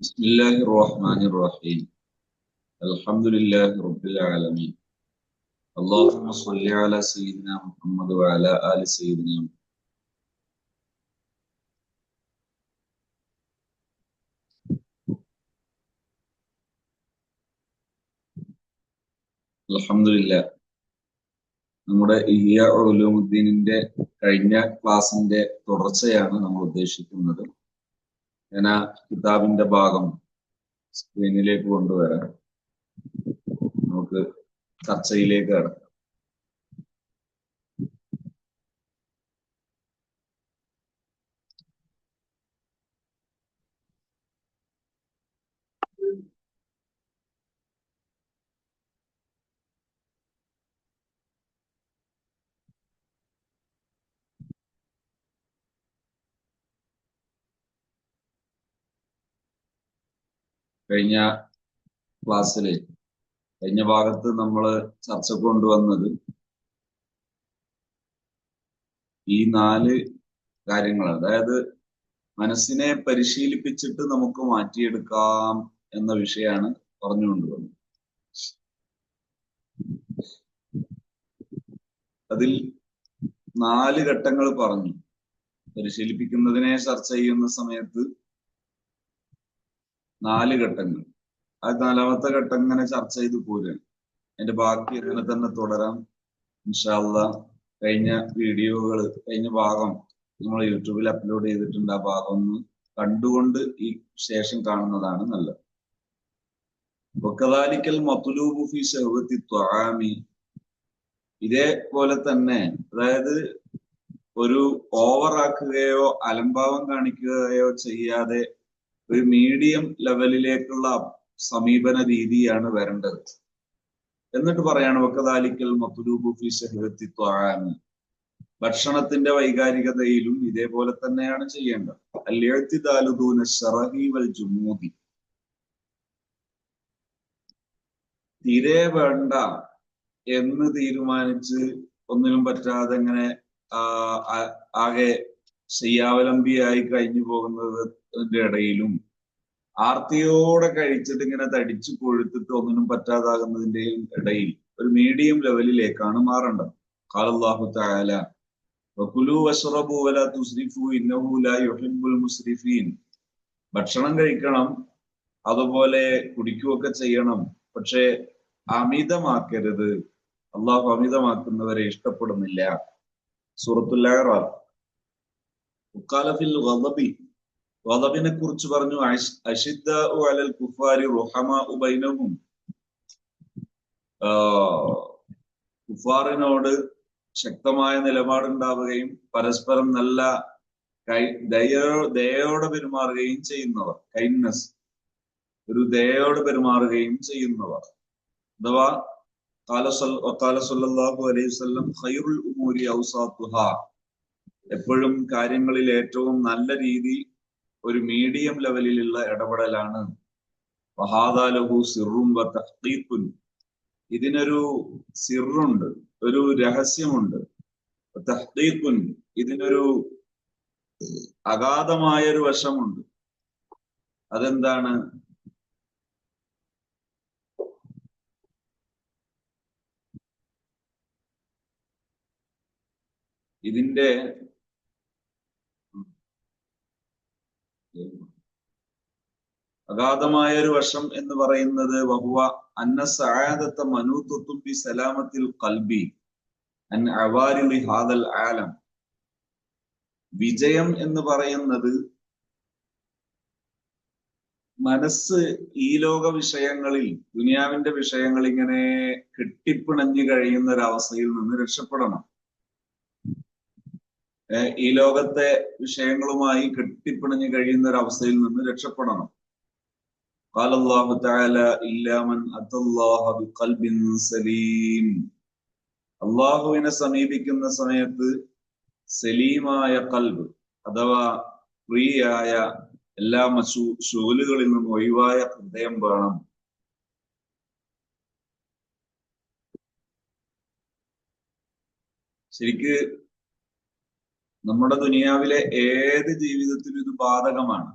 بسم الله الرحمن الرحيم. الحمد لله رب العالمين. اللهم صل على سيدنا محمد وعلى آل سيدنا محمد. അൽഹംദുലില്ലാ. നമ്മുടെ ഇഹ്യാ ഉലൂമുദ്ദീനിന്റെ കഴിഞ്ഞ ക്ലാസിന്റെ തുടർച്ചയാണ് നമ്മൾ ഉദ്ദേശിക്കുന്നത്. ഞാൻ ആ കിതാബിന്റെ ഭാഗം സ്ക്രീനിലേക്ക് കൊണ്ടുവരാം. നമുക്ക് ചർച്ചയിലേക്ക് കടക്കാം. കഴിഞ്ഞ ക്ലാസ്സില് കഴിഞ്ഞ ഭാഗത്ത് നമ്മൾ ചർച്ചക്ക് കൊണ്ടുവന്നത് ഈ 4 കാര്യങ്ങൾ, അതായത് മനസ്സിനെ പരിശീലിപ്പിച്ചിട്ട് നമുക്ക് മാറ്റിയെടുക്കാം എന്ന വിഷയമാണ് പറഞ്ഞുകൊണ്ടുവന്നത്. അതിൽ 4 ഘട്ടങ്ങൾ പറഞ്ഞു. പരിശീലിപ്പിക്കുന്നതിനെ ചർച്ച ചെയ്യുന്ന സമയത്ത് 4 ഘട്ടങ്ങൾ. അത് 4ാമത്തെ ഘട്ടം ഇങ്ങനെ ചർച്ച ചെയ്ത് പോരുകയാണ്. അതിന്റെ ബാക്കി അങ്ങനെ തന്നെ തുടരാം ഇൻഷാ അല്ലാഹ്. കഴിഞ്ഞ കഴിഞ്ഞ ഭാഗം നമ്മൾ യൂട്യൂബിൽ അപ്ലോഡ് ചെയ്തിട്ടുണ്ട്. ആ ഭാഗം ഒന്ന് കണ്ടുകൊണ്ട് ഈ ശേഷം കാണുന്നതാണ് നല്ലത്. വകദാലിക്കൽ മത്ലൂബു ഫീ ശഹവത്തി ത്വആമി, ഇതേപോലെ തന്നെ, അതായത് ഒരു ഓവറാക്കുകയോ അലംഭാവം കാണിക്കുകയോ ചെയ്യാതെ ഒരു മീഡിയം ലെവലിലേക്കുള്ള സമീപന രീതിയാണ് വരേണ്ടത്. എന്നിട്ട് പറയാണ് വകദാലിക്കൽ മത്ലൂബു ഫീ ശഹവത്തി ത്വആമി, ഭക്ഷണത്തിന്റെ വൈകാരികതയിലും ഇതേപോലെ തന്നെയാണ് ചെയ്യേണ്ടത്. അൽ-ഇഅ്തിദാലു ദൂന ശറഹി വൽ ജുമൂദി, തീരെ വേണ്ട എന്ന് തീരുമാനിച്ച് ഒന്നിനും പറ്റാതെ ഇങ്ങനെ ആകെ ശയ്യാവലംബിയായി കഴിഞ്ഞു പോകുന്നതിന്റെ ഇടയിലും ആർത്തിയോടെ കഴിച്ചിട്ട് ഇങ്ങനെ തടിച്ചു കൊഴുത്തിട്ട് ഒന്നിനും പറ്റാതാകുന്നതിന്റെയും ഇടയിൽ ഒരു മീഡിയം ലെവലിലേക്കാണ് മാറേണ്ടത്. ഖാലല്ലാഹു തആല വകുലു വശ്റബു വലാ തുസ്രിഫു ഇന്നഹു ലാ യുഹിബ്ബുൽ മുസ്രിഫീൻ, ഭക്ഷണം കഴിക്കണം, അതുപോലെ കുടിക്കുകയൊക്കെ ചെയ്യണം, പക്ഷെ അമിതമാക്കരുത്, അള്ളാഹു അമിതമാക്കുന്നവരെ ഇഷ്ടപ്പെടുന്നില്ല. സൂറത്തുൽ അഅറാഫ്. വഖാല ഫിൽ ഗളബി, ഗളബിനെ കുറിച്ച് പറഞ്ഞു, അശിദ്ദാഉ അലൽ കുഫാരി റുഹമാഉ ബൈനഹും, കുഫാറിനോട് ശക്തമായ നിലപാടുണ്ടാവുകയും പരസ്പരം നല്ല ദയയോടെ പെരുമാറുകയും ചെയ്യുന്നവർ, കൈൻഡ്നസ്, ഒരു ദയയോടെ പെരുമാറുകയും ചെയ്യുന്നവർ. അഥവാ ഖാല സല്ലല്ലാഹു അലൈഹി വസല്ലം ഖൈറുൽ ഉമൂരി ഔസാത്തുഹാ, എപ്പോഴും കാര്യങ്ങളിൽ ഏറ്റവും നല്ല രീതി ഒരു മീഡിയം ലെവലിലുള്ള ഇടപെടലാണ്. വഹാദാ ലഹു സിർറുൻ വ തഹ്ഖീഖുൻ, ഇതിനൊരു സിറുണ്ട്, ഒരു രഹസ്യമുണ്ട്. തഹ്ഖീഖുൻ, ഇതിനൊരു അഗാധമായ ഒരു വശമുണ്ട്. അതെന്താണ്? ഇതിന്റെ അഗാധമായ ഒരു വശം എന്ന് പറയുന്നത് വഹുവ അന്ന സഅദത മനൂതത്തുൻ ബി സലാമത്തിൽ ഖൽബി അൻ അവാരിളി ഹാദൽ ആലം, വിജയം എന്ന് പറയുന്നത് മനസ്സ് ഈ ലോക വിഷയങ്ങളിൽ, ദുനിയാവിന്റെ വിഷയങ്ങൾ ഇങ്ങനെ കെട്ടിപ്പിണഞ്ഞു കഴിയുന്ന ഒരു അവസ്ഥയിൽ നിന്ന് രക്ഷപ്പെടണം. ഈ ലോകത്തെ വിഷയങ്ങളുമായി കെട്ടിപ്പിണഞ്ഞു കഴിയുന്ന ഒരു അവസ്ഥയിൽ നിന്ന് രക്ഷപ്പെടണം. ഖാല അല്ലാഹു തആല ഇല്ലാ മൻ അത്തല്ലാഹ ബിഖൽബിൻ സലീം, അല്ലാഹുവിനെ സമീപിക്കുന്ന സമയത്ത് സലീമായ ഖൽബ്, അഥവാ ഫ്രീ ആയ എല്ലാ ശൂലുകളിൽ നിന്നും ഒഴിവായ ഹൃദയം വേണം. ശരിക്ക് നമ്മുടെ ദുനിയാവിലെ ഏത് ജീവിതത്തിലും ഇത് ബാധകമാണ്.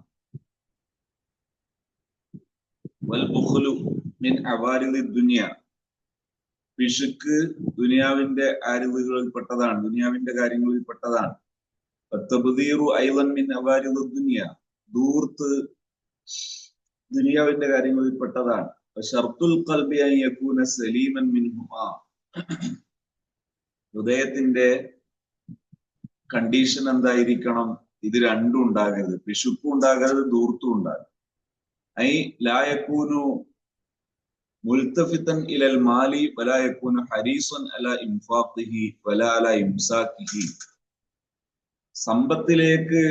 വൽ ബുഖ്ലു മിൻ അവാരിദി ദുനിയ, പിശുക്ക് ദുനിയാവിന്റെ ആരിദുകളിൽപ്പെട്ടതാണ്, ദുനിയാവിന്റെ കാര്യങ്ങളിൽപ്പെട്ടതാണ്. തബ്ദീറു അയ്ളൻ മിൻ അവാരിദി ദുനിയ, ദൂർത്ത് ദുനിയാവിന്റെ കാര്യങ്ങളിൽപ്പെട്ടതാണ്. ശർത്തുൽ ഖൽബി അൻ യകൂന സലീമൻ മിൻഹുമാ, ഹൃദയത്തിന്റെ കണ്ടീഷൻ എന്തായിരിക്കണം? ഇത് രണ്ടും ഉണ്ടാകരുത്, പിശുക്കും ഉണ്ടാകരുത്, ദൂർത്തും ഉണ്ടാകരുത്. ഐ ലാ യകൂനു മുൽതഫിതൻ ഇലൽ മാലി വലാ യകൂനു ഹരീസൻ അലാ ഇൻഫാഖിഹി വലാ അലാ ഇംസാഖിഹി, സമ്പത്തിലേക്ക്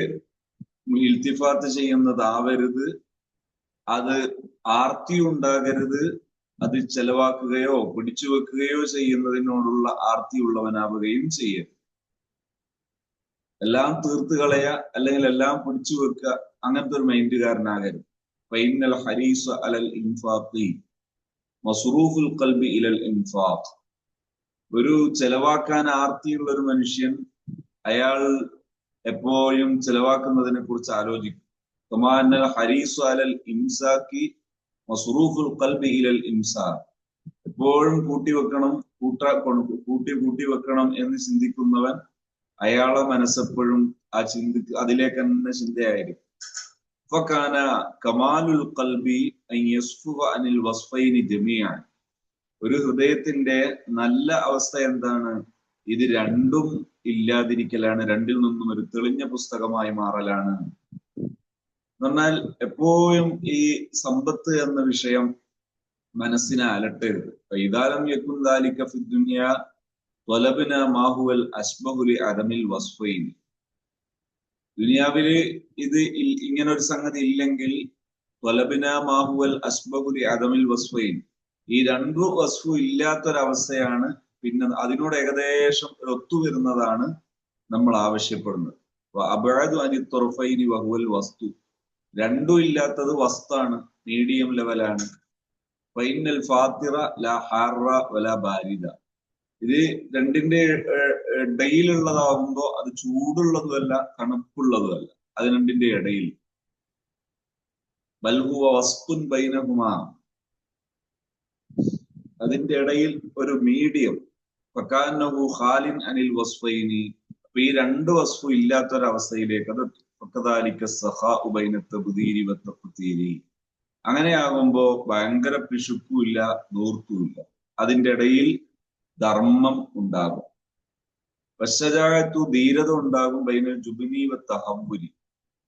ഇൽത്തിഫാത്ത് ചെയ്യുന്നതാവരുത്, അത് ആർത്തി ഉണ്ടാകരുത്, അത് ചെലവാക്കുകയോ പിടിച്ചു വെക്കുകയോ ചെയ്യുന്നതിനോടുള്ള ആർത്തി ഉള്ളവനാവുകയും ചെയ്യരുത്. എല്ലാം തീർത്ത് കളയ, അല്ലെങ്കിൽ എല്ലാം പിടിച്ചു വെക്കുക, അങ്ങനത്തെ ഒരു മൈൻഡുകാരനാകരുത്. ഫൈനൽ ഹരീസ അലൽ ഇൻഫാഖി മസ്റൂഫുൽ ഖൽബി ഇലൽ ഇൻഫാഖ്, ഒരു ചെലവാക്കാൻ ആർത്തിയുള്ള ഒരു മനുഷ്യൻ അയാൾ എപ്പോഴും ചെലവാക്കുന്നതിനെ കുറിച്ച് ആലോചിക്കും. കമാനൽ ഹരീസു അലൽ ഇംസാഖി മസ്റൂഫുൽ ഖൽബി ഇലൽ ഇംസാഖ്, എപ്പോഴും കൂട്ടിവെക്കണം, കൂട്ടി വെക്കണം എന്ന് ചിന്തിക്കുന്നവൻ അയാളെ മനസ്സെപ്പോഴും അതിലേക്ക് തന്നെ ചിന്തയായിരിക്കും. ഫകാന കമാലുൽ ഖൽബി അൻ യസ്ഫുവ അനിൽ വസ്ഫൈനി ജമീഅൻ, ഒരു ഹൃദയത്തിന്റെ നല്ല അവസ്ഥ എന്താണ്? ഇത് രണ്ടും ഇല്ലാതിരിക്കലാണ്, രണ്ടിൽ നിന്നും ഒരു തെളിഞ്ഞ പുസ്തകമായി മാറലാണ്. എന്നാൽ എപ്പോഴും ഈ സമ്പത്ത് എന്ന വിഷയം മനസ്സിനെ അലട്ടരുത്. ഇദാലം യകുൻ ദാലിക ഫി ദുനിയ ത്വലബ്ന മാ ഹുവൽ അശ്ബഹു ലി അദമിൽ വസ്ഫൈനി, ദുനിയാവില് ഇത് ഇങ്ങനെ ഒരു സംഗതി ഇല്ലെങ്കിൽ ത്വലബ്ന മാ ഹുവൽ അശ്ബഹു ലി അദമിൽ വസ്ഫൈനി, ഈ രണ്ടു വസ്ഫു ഇല്ലാത്തൊരവസ്ഥയാണ്, പിന്നെ അതിനോട് ഏകദേശം ഒത്തുവരുന്നതാണ് നമ്മൾ ആവശ്യപ്പെടുന്നത്. അബഅദു അനി ത്വർഫൈനി വഹുവൽ വസ്തു, രണ്ടും ഇല്ലാത്തത് വസ്താണ്, മീഡിയം ലെവലാണ്. ഫൈനൽ ഫാത്തിറ ലാ ഹാറ വലാ ബാരിദ, ഇത് രണ്ടിന്റെ ഇടയിലുള്ളതാവുമ്പോ അത് ചൂടുള്ളതുമല്ല തണുപ്പുള്ളതുമല്ല, അത് രണ്ടിന്റെ ഇടയിൽ. ബൽഹുവ വസ്തുൻ ബൈനഹുമാ, അതിന്റെ ഇടയിൽ ഒരു മീഡിയം. ഫകാന്നഹു ഖാലിൻ അനിൽ വസ്ഫൈനി, അപ്പൊ ഈ രണ്ട് വസ്തു ഇല്ലാത്തൊരവസ്ഥയിലേക്ക് അത് ഫകദാലിക സഖാഉ ബൈന തബ്ദീരി വതഖ്തീരി, അങ്ങനെയാകുമ്പോ ഭയങ്കര പിശുക്കുമില്ല ദൂർത്തുമില്ല, അതിന്റെ ഇടയിൽ ധർമ്മം ഉണ്ടാകും. വശജാഅത്തു, ധീരത ഉണ്ടാകും. ബൈനൽ ജുബ്നി വതഹവ്വുരി,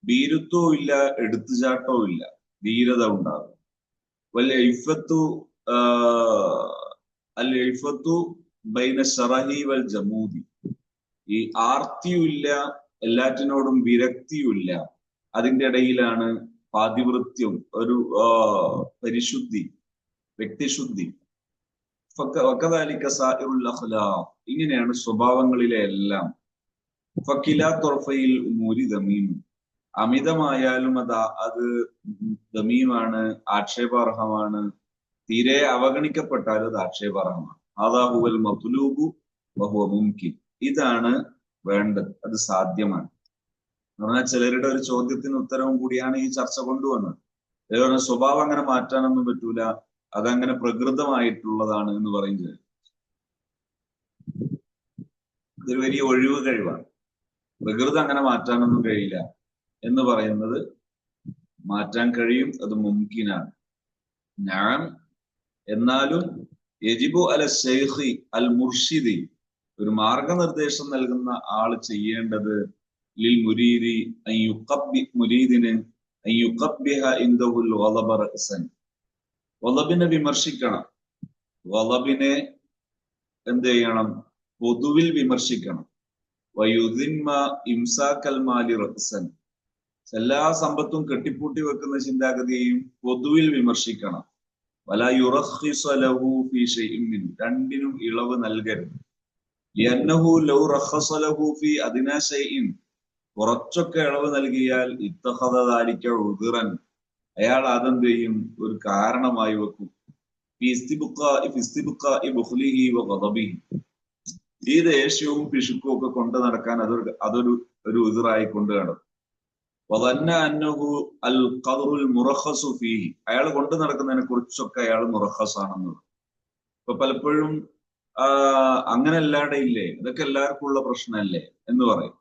ഭീരുത്വവും ഇല്ല എടുത്തുചാട്ടവും ഇല്ല, ധീരത ഉണ്ടാകും. വൽ ഇഫ്ഫത്തു അൽ ഇഫ്ഫത്തു ബൈന ശറഹി വൽ ജമൂദി, ഈ ആർത്തിയുമില്ല എല്ലാറ്റിനോടും വിരക്തിയുമില്ല, അതിന്റെ ഇടയിലാണ് പാതിവൃത്യം, ഒരു പരിശുദ്ധി, വ്യക്തിശുദ്ധി. ഇങ്ങനെയാണ് സ്വഭാവങ്ങളിലെ എല്ലാം. ഫക്കിലാ തൊർഫയിൽ ഉമൂരി ദമീം, അമിതമായാലും അത് ദമീമാണ്, ആക്ഷേപാർഹമാണ്. തീരെ അവഗണിക്കപ്പെട്ടാലും അത് ആക്ഷേപാർഹമാണ്. അദാഹുവൽ മത്ലൂബു വഹുവ മുംകിൻ, ഇതാണ് വേണ്ടത്, അത് സാധ്യമാണ്. എന്ന് പറഞ്ഞാൽ ചിലരുടെ ഒരു ചോദ്യത്തിന് ഉത്തരവും കൂടിയാണ് ഈ ചർച്ച കൊണ്ടുവന്നത്. അതേപോലെ സ്വഭാവം അങ്ങനെ മാറ്റാനൊന്നും പറ്റൂല, അതങ്ങനെ പ്രകൃതമായിട്ടുള്ളതാണ് എന്ന് പറയുന്നത് ഇതൊരു വലിയ ഒഴിവ് കഴിവാണ്. പ്രകൃതം അങ്ങനെ മാറ്റാനൊന്നും കഴിയില്ല എന്ന് പറയുന്നത് മാറ്റാൻ കഴിയും, അത് മുംകിനാണ്. ഞാൻ എന്നാലും യജിബു അല ശൈഖി അൽ മുർഷിദി, ഒരു മാർഗനിർദ്ദേശം നൽകുന്ന ആള് ചെയ്യേണ്ടത് ലിൽ മുരീദി മുരീദിന് വലബിനെ വിമർശിക്കണം. വലബിനെ എന്ത് ചെയ്യണം? പൊതുവിൽ വിമർശിക്കണം. വയുദിന്മ ഇംസാക്കൽ മാലി റഖ്സൻ, എല്ലാ സമ്പത്തും കെട്ടിപ്പൂട്ടി വെക്കുന്ന ചിന്താഗതിയെയും പൊതുവിൽ വിമർശിക്കണം. വല യുറഖിസ ലഹു ഫീ ശൈഇൻ മിൻ, രണ്ടിനും ഇളവ് നൽകരുത്. ലിഅന്നഹു ലൗ റഖസ ലഹു ഫീ അദ്നാ ശൈഇൻ, കുറച്ചൊക്കെ ഇളവ് നൽകിയാൽ ഇത്തഖദ ദാലിക ഉദ്റൻ, അയാൾ അതെന്ത് ചെയ്യും? ഒരു കാരണമായി വെക്കും. ഈ ദേഷ്യവും പിശുക്കും ഒക്കെ കൊണ്ട് നടക്കാൻ അതൊരു ഉദിറായി കൊണ്ട് നടക്കും. വദന്ന അന്നഹു അൽ ഖദ്റുൽ മുറഖസു ഫീഹി, അയാൾ കൊണ്ടു നടക്കുന്നതിനെ കുറിച്ചൊക്കെ അയാൾ മുറഖസാണെന്ന്. ഇപ്പൊ പലപ്പോഴും അങ്ങനെ എല്ലാവരുടെ ഇല്ലേ, ഇതൊക്കെ എല്ലാവർക്കും ഉള്ള പ്രശ്നമല്ലേ എന്ന് പറയും.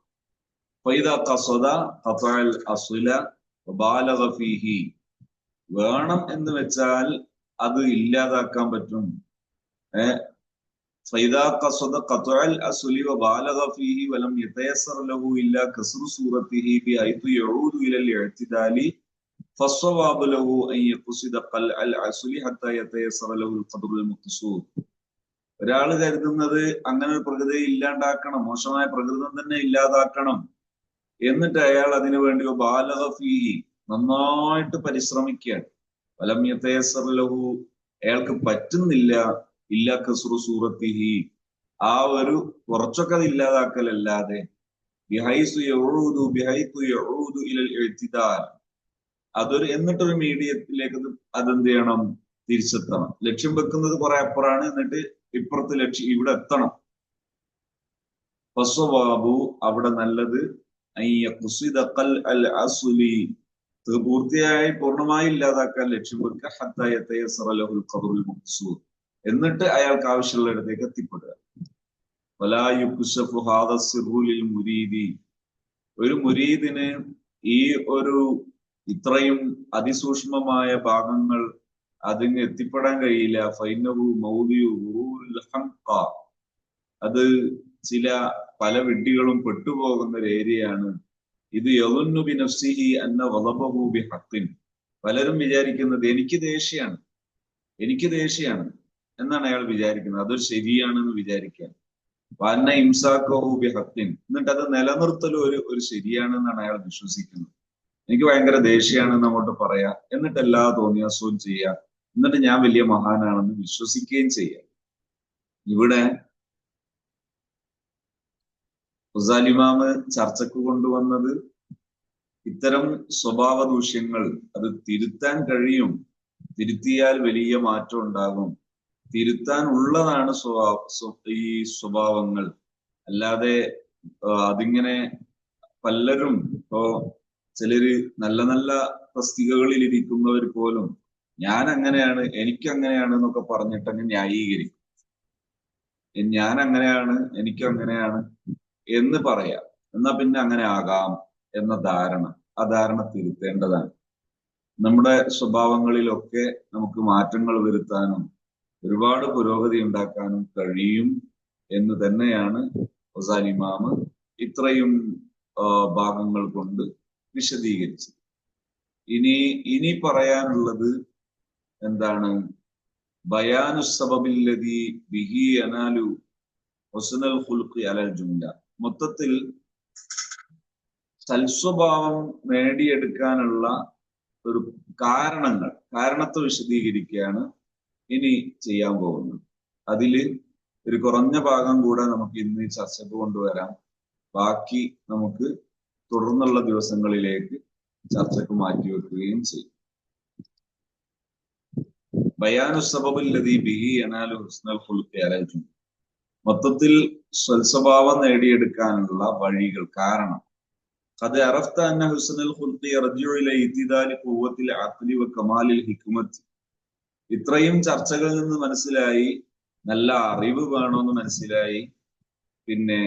ഫൈദ ഖസദ ഖതഅൽ അസ്ല വബാലഗ ഫീഹി, വേണം എന്ന് വെച്ചാൽ അത് ഇല്ലാതാക്കാൻ പറ്റും. فإذا قصد قطع الأصل وبالغ فيه ولم يتيسر له إلا كسر صورته بحيث يعود إلى الاعتدال فالصواب له أن يقصد قلع الأصل حتى يتيسر له القدر المقصود. ഒരാൾ കരുതുന്നത് അങ്ങനെ ഒരു പ്രകൃതി ഇല്ലാണ്ടാക്കണം, മോശമായ പ്രകൃതം തന്നെ ഇല്ലാതാക്കണം, എന്നിട്ട് അയാൾ അതിനു വേണ്ടി ബാലഗ ഫീഹി, നന്നായിട്ട് പരിശ്രമിക്കുകയാണ്. വലം യതയസ്സർ ലഹു, അയാൾക്ക് പറ്റുന്നില്ല, ഇല്ല കസ്റു സൂറത്തിഹി, ആ ഒരു കുറച്ചൊക്കെ അത് ഇല്ലാതാക്കലല്ലാതെ, ബിഹൈസു യഊദു ഇലൽ ഇഅ്തിദാൽ, അതൊരു എന്നിട്ടൊരു മീഡിയത്തിലേക്ക് അതെന്ത് ചെയ്യണം, തിരിച്ചെത്തണം. ലക്ഷ്യം വെക്കുന്നത് കുറെ അപ്പുറമാണ്, എന്നിട്ട് ഇപ്പുറത്ത് ലക്ഷ്യം ഇവിടെ എത്തണം. ഫസ്വവാബു, അവിടെ നല്ലത്, പൂർത്തിയായി പൂർണ്ണമായി ഇല്ലാതാക്കാൻ ലക്ഷ്യം വെക്കുക, ഹത്താ യതയസ്സറ ലഹുൽ ഖദ്റുൽ മഖ്സൂദ്, എന്നിട്ട് അയാൾക്ക് ആവശ്യമുള്ള ഇടത്തേക്ക് എത്തിപ്പെടുക. വലാ യുക്ശഫു ഹാദ സിർറു ലിൽ മുരീദി, ഒരു മുരീദിന് ഈ ഒരു ഇത്രയും അതിസൂക്ഷ്മമായ ഭാഗങ്ങൾ അതിന് എത്തിപ്പെടാൻ കഴിയില്ല. ഫൈനഹു മൗദിഉ ഗുറൂരിൽ ഹംഖ, അത് ചില പല വിഡ്ഢികളും പെട്ടുപോകുന്ന ഒരു ഏരിയയാണ്. ഇത് യളുന്നു ബി നഫ്സിഹി അന്ന ഗളബഹു ബി ഹഖിൻ, പലരും വിചാരിക്കുന്നത് എനിക്ക് ദേഷ്യാണ് എന്നാണ് അയാൾ വിചാരിക്കുന്നത്, അതൊരു ശരിയാണെന്ന് വിചാരിക്കാൻ. വന്ന ഇംസാഖഹു ബി ഹഖിൻ, എന്നിട്ട് അത് നിലനിർത്തലും ഒരു ശരിയാണെന്നാണ് അയാൾ വിശ്വസിക്കുന്നത്. എനിക്ക് ഭയങ്കര ദേഷ്യമാണെന്ന് അങ്ങോട്ട് പറയാ, എന്നിട്ട് എല്ലാ തോന്നിയാസവും ചെയ്യുക, എന്നിട്ട് ഞാൻ വലിയ മഹാനാണെന്ന് വിശ്വസിക്കുകയും ചെയ്യാം. ഇവിടെ ഗസാലി ഇമാം ചർച്ചക്ക് കൊണ്ടുവന്നത് ഇത്തരം സ്വഭാവ ദൂഷ്യങ്ങൾ അത് തിരുത്താൻ കഴിയും, തിരുത്തിയാൽ വലിയ മാറ്റം ഉണ്ടാകും, തിരുത്താൻ ഉള്ളതാണ് ഈ സ്വഭാവങ്ങൾ. അല്ലാതെ അതിങ്ങനെ പലരും ഇപ്പോ ചിലര് നല്ല നല്ല തസ്തികകളിൽ ഇരിക്കുന്നവർ പോലും ഞാൻ അങ്ങനെയാണ്, എനിക്കങ്ങനെയാണ് എന്നൊക്കെ പറഞ്ഞിട്ട് അങ്ങ് ന്യായീകരിക്കും. ഞാൻ അങ്ങനെയാണ്, എനിക്കങ്ങനെയാണ് എന്ന് പറയാം, എന്നാ പിന്നെ അങ്ങനെ ആകാം എന്ന ധാരണ, ആ ധാരണ തിരുത്തേണ്ടതാണ്. നമ്മുടെ സ്വഭാവങ്ങളിലൊക്കെ നമുക്ക് മാറ്റങ്ങൾ വരുത്താനും ഒരുപാട് പുരോഗതി ഉണ്ടാക്കാനും കഴിയും എന്ന് തന്നെയാണ് ഗസാലി ഇമാം ഇത്രയും ഭാഗങ്ങൾ കൊണ്ട് വിശദീകരിച്ചത്. ഇനി പറയാനുള്ളത് എന്താണ്? ബയാനു സബബില്ലദി ബിഹി യനാലു ഹുസ്നുൽ ഖുൽഖി അലൽ ജുംല, മൊത്തത്തിൽ സൽസ്വഭാവം നേടിയെടുക്കാനുള്ള ഒരു കാരണത്തെ വിശദീകരിക്കുകയാണ് ഇനി ചെയ്യാൻ പോകുന്നത്. അതില് ഒരു കുറഞ്ഞ ഭാഗം കൂടെ നമുക്ക് ഇന്ന് ചർച്ചക്ക് കൊണ്ടുവരാം, ബാക്കി നമുക്ക് തുടർന്നുള്ള ദിവസങ്ങളിലേക്ക് ചർച്ചക്ക് മാറ്റിവെക്കുകയും ചെയ്യും. ബയാനു സബബില്ലദി ബിഹി യനാലു ഹുസ്നുൽ ഖുൽഖി അലൽ ജുംല, മൊത്തത്തിൽ സ്വൽസ്വഭാവം നേടിയെടുക്കാനുള്ള വഴികൾ, കാരണം. ഖദ് അറഫ്ത അന്ന ഹുസ്നുൽ ഖുൽഖി യർജിഉ ഇല ഇത്തിദാലി ഖുവ്വത്തിൽ അഖ്ലി വ കമാലിൽ ഹിക്മത്ത്, ഇത്രയും ചർച്ചകളിൽ നിന്ന് മനസ്സിലായി നല്ല അറിവ് വേണമെന്ന് മനസ്സിലായി. പിന്നെ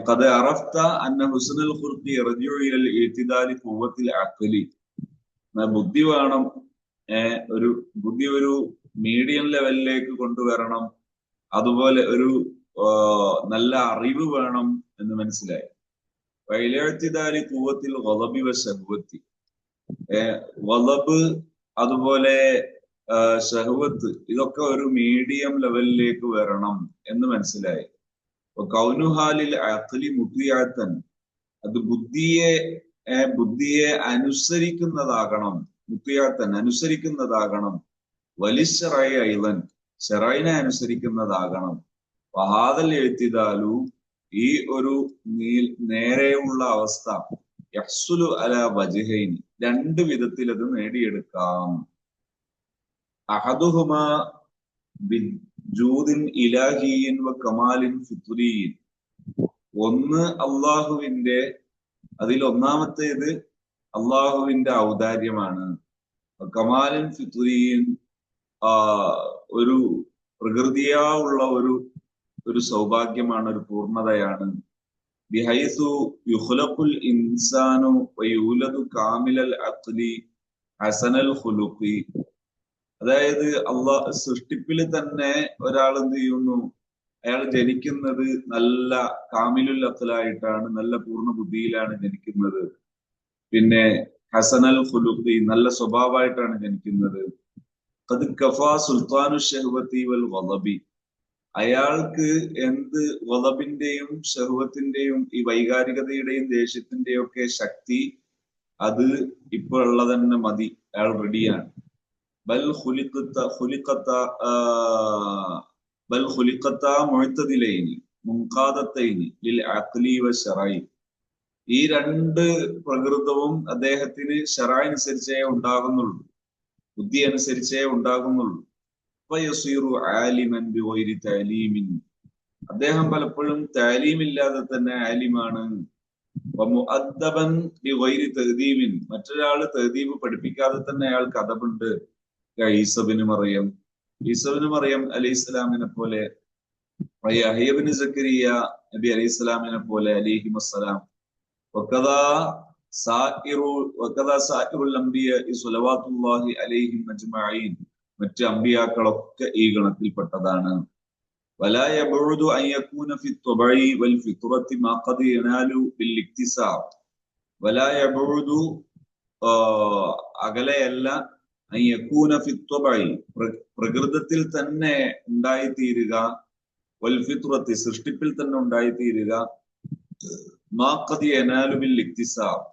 ഖദ് അറഫ്ത അന്ന ഹുസ്നുൽ ഖുൽഖി യർജിഉ ഇല ഇത്തിദാലി ഖുവ്വത്തിൽ അഖ്ലി, ബുദ്ധി വേണം, ബുദ്ധി ഒരു മീഡിയം ലെവലിലേക്ക് കൊണ്ടുവരണം, അതുപോലെ ഒരു നല്ല അറിവ് വേണം എന്ന് മനസ്സിലായി. വൈലഴ്ത്തിദാലി കൂവത്തിൽ ഗളബി വ ശഹ്വത്തി, ഗളബ് അതുപോലെ ശഹ്വത്ത് ഇതൊക്കെ ഒരു മീഡിയം ലെവലിലേക്ക് വരണം എന്ന് മനസ്സിലായി. കൗനുഹാലിൽ അഖ്ലി മുത്തിയാത്തൻ, അത് ബുദ്ധിയെ അനുസരിക്കുന്നതാകണം, മുത്തിയാത്തൻ അനുസരിക്കുന്നതാകണം. വലിശറൈ അയ്ളൻ, ശറൈനെ അനുസരിക്കുന്നതാകണം. വഹാദൽ എഴുത്തിദാലു, ഈ ഒരു നേരെയുള്ള അവസ്ഥ, യഹ്സുലു അല വജ്ഹൈൻ, രണ്ട് വിധത്തിൽ അത് നേടിയെടുക്കാം. അഹദുഹുമാ ബിജൂദിൻ ഇലാഹിയിൻ വ കമാലിൻ ഫിത്രിയിൻ, ഒന്ന് അള്ളാഹുവിന്റെ, അതിൽ ഒന്നാമത്തേത് അള്ളാഹുവിന്റെ ഔദാര്യമാണ്. കമാലൻ ഫിത്രിയൻ, ഒരു പ്രകൃതിയാ ഉള്ള ഒരു സൗഭാഗ്യമാണ്, ഒരു പൂർണ്ണതയാണ്. ബിഹൈസു യുഖ്ലഖുൽ ഇൻസാനു വയൂലദു കാമിലൽ അഖ്ലി ഹസനൽ ഖുലുഖി. അതായത് സൃഷ്ടിപ്പിൽ തന്നെ ഒരാൾ എന്ത് ചെയ്യുന്നു, അയാൾ ജനിക്കുന്നത് നല്ല കാമിലുൽ അഖ്ലായിട്ടാണ്, നല്ല പൂർണ്ണ ബുദ്ധിയിലാണ് ജനിക്കുന്നത്. പിന്നെ ഹസനൽ ഖുലുഖി, നല്ല സ്വഭാവമായിട്ടാണ് ജനിക്കുന്നത്. ഖദ് കഫാ സുൽത്താനു ശഹ്വതി വൽ ഗളബി. അയാൾക്ക് എന്ത് ഗളബിന്റെയും ശഹ്വത്തിന്റെയും ഈ വൈകാരികതയുടെയും ദേഷ്യത്തിന്റെയും ഒക്കെ ശക്തി അത് ഇപ്പോൾ ഉള്ളത് തന്നെ മതി, അയാൾ റെഡിയാണ്. ബൽ ഖുലിഖത്ത മുഅ്തദിലൈനി മുൻഖാദത്തൈനി ലിൽ അഖ്ലി വശറഈ. ഈ രണ്ട് പ്രകൃതവും അദ്ദേഹത്തിന് ശറഅ് അനുസരിച്ചേ ഉണ്ടാകുന്നുള്ളൂ, ബുദ്ധി അനുസരിച്ചേ ഉണ്ടാകുന്നുള്ളൂ. ഫയസീറു ആലിമൻ ബിഗൈരി തഅലീമിൻ. അദ്ദേഹം പലപ്പോഴും തഅലീമില്ലാതെ തന്നെ ആലിമാണ്. വമുഅദ്ദബൻ ബിഗൈരി തഅദീബിൻ. മറ്റൊരാള് തഅദീബ് പഠിപ്പിക്കാതെ തന്നെ അയാൾക്ക് അദബുണ്ട്. ഈസ ഇബ്നു മറിയം അലൈഹിസ്സലാമിനെ പോലെ, യഹ്യ ഇബ്നു സക്കരിയ നബി അലൈഹിസ്സലാമിനെ പോലെ അലൈഹിമുസ്സലാം. വകദാ സായിറുൽ അംബിയാ സ്വലവാത്തുല്ലാഹി അലൈഹിം അജ്മഈൻ. മറ്റ് അമ്പിയാക്കളൊക്കെ ഈ ഗണത്തിൽപ്പെട്ടതാണ്. വലാ യബഉദു അൻ യകൂന ഫി ത്വബഇ വൽ ഫിത്രത്തി മാ ഖദ് യനാലു ബിൽ ഇക്തിസാബ്. വലാ യബഉദു, അകലെയല്ല, അൻ യകൂന ഫി ത്വബഇ, പ്രകൃതത്തിൽ തന്നെ ഉണ്ടായിത്തീരുക, വൽ ഫിത്രത്തി, സൃഷ്ടിപ്പിൽ തന്നെ ഉണ്ടായിത്തീരുക, മാ ഖദ് യനാലു ബിൽ ഇക്തിസാബ്,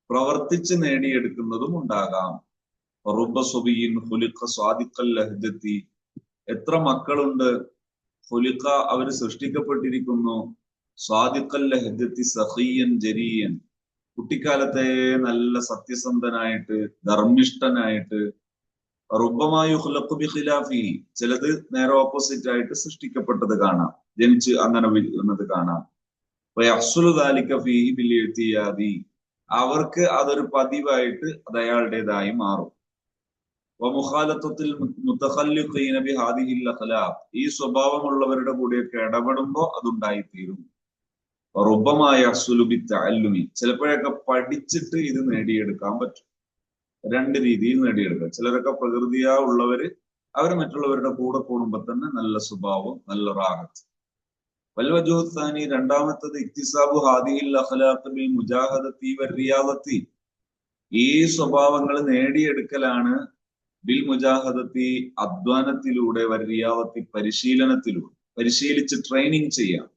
പ്രവർത്തിച്ച് നേടിയെടുക്കുന്നതും ഉണ്ടാകാം. റബ്ബ സുബിയിൻ ഖുലിഖ സ്വാദിഖൽ ലഹ്ജത്തി. എത്ര മക്കളുണ്ട്, ഖുലിഖ, അവർ സൃഷ്ടിക്കപ്പെട്ടിരിക്കുന്നു, സ്വാദിഖൽ ലഹ്ജത്തി സഖിയൻ ജരിയൻ, കുട്ടിക്കാലത്തെ നല്ല സത്യസന്ധനായിട്ട് ധർമ്മിഷ്ഠനായിട്ട്. റുബ്ബമായു ഖുലഖു ബിഖിലാഫി, ചിലത് നേരെ ഓപ്പോസിറ്റ് ആയിട്ട് സൃഷ്ടിക്കപ്പെട്ടത് കാണാം, ജനിച്ച് അങ്ങനെ വരുന്നത് കാണാം. വയഹ്സുലു ദാലിക ഫീഹി ബിൽ ഇഅ്തിയാദി, അവർക്ക് അതൊരു പതിവായിട്ട് അത് അയാളുടേതായി മാറും. വമുഖാലത്തത്തിൽ മുതഖല്ലിഖീന ബിഹാദിഹിൽ അഖ്ലാഖ്, ഈ സ്വഭാവമുള്ളവരുടെ കൂടെയൊക്കെ ഇടപെടുമ്പോൾ അതുണ്ടായിത്തീരും. റുബ്ബമായ യഹ്സുലു ബിത്തഅല്ലുമി, ചിലപ്പോഴൊക്കെ പഠിച്ചിട്ട് ഇത് നേടിയെടുക്കാൻ പറ്റും. രണ്ട് രീതിയിൽ നേടിയെടുക്കാം. ചിലരൊക്കെ പ്രകൃതിയാ ഉള്ളവര്, അവർ മറ്റുള്ളവരുടെ കൂടെ കൂടുമ്പോൾ തന്നെ നല്ല സ്വഭാവം, നല്ല റാഹത്ത്. വൽവജൂത്താനി, രണ്ടാമത്തത് ഇക്തിസാബു ഹാദിഹിൽ അഖ്ലാഖ് ബിൽ മുജാഹദത്തി വറിയാദത്തി, ഈ സ്വഭാവങ്ങൾ നേടിയെടുക്കലാണ് ബിൽ മുജാഹദത്തി, അധ്വാനത്തിലൂടെ, വറിയാദത്തി, പരിശീലനത്തിലൂടെ, പരിശീലിച്ച് ട്രെയിനിങ് ചെയ്യാം.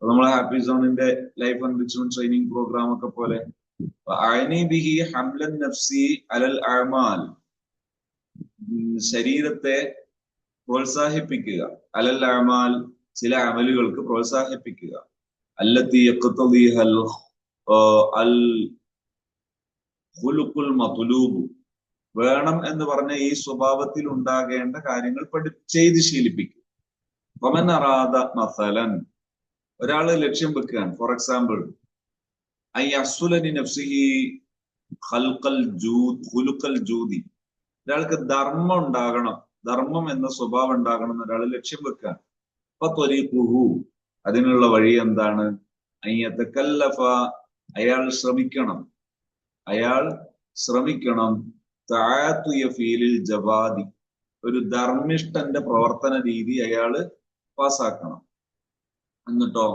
നമ്മളെ ഹാപ്പി സോണിന്റെ ലൈഫ് എൻറിച്ച്മെന്റ് ട്രെയിനിങ് പ്രോഗ്രാം ഒക്കെ പോലെ. ബിഹി ഹംലൻ നഫ്സി അലൽ അഅമാൽ, ശരീരത്തെ പ്രോത്സാഹിപ്പിക്കുക, അലൽ അഅമാൽ, ചില അമലുകൾക്ക് പ്രോത്സാഹിപ്പിക്കുക. അല്ലത്തി യഖ്തദിഹൽ അൽ ഖുലുഖുൽ മത്ലൂബ്, വേണം എന്ന് പറഞ്ഞ ഈ സ്വഭാവത്തിൽ ഉണ്ടാകേണ്ട കാര്യങ്ങൾ ചെയ്ത് ശീലിപ്പിക്കുക. ഫമൻ അറാദ മസലൻ, ഒരാള് ലക്ഷ്യം വെക്കുകയാണ്, ഫോർ എക്സാമ്പിൾ, അൻ യഹ്സുല ലി നഫ്സിഹി ഖൽഖൽ ജൂദ് ഖുലുഖൽ ജൂദി, ഒരാൾക്ക് ധർമ്മം ഉണ്ടാകണം, ധർമ്മം എന്ന സ്വഭാവം ഉണ്ടാകണം എന്ന് ഒരാൾ ലക്ഷ്യം വെക്കുകയാണ്. ഫത്വരീഖുഹു, അതിനുള്ള വഴി എന്താണ്? അൻ യതകല്ലഫ, അയാൾ ശ്രമിക്കണം, തആതുയ ഫീലിൽ ജവാദി, ഒരു ധർമ്മിഷ്ഠന്റെ പ്രവർത്തന രീതി അയാള് പാസ്സാക്കണം. എന്നിട്ടോ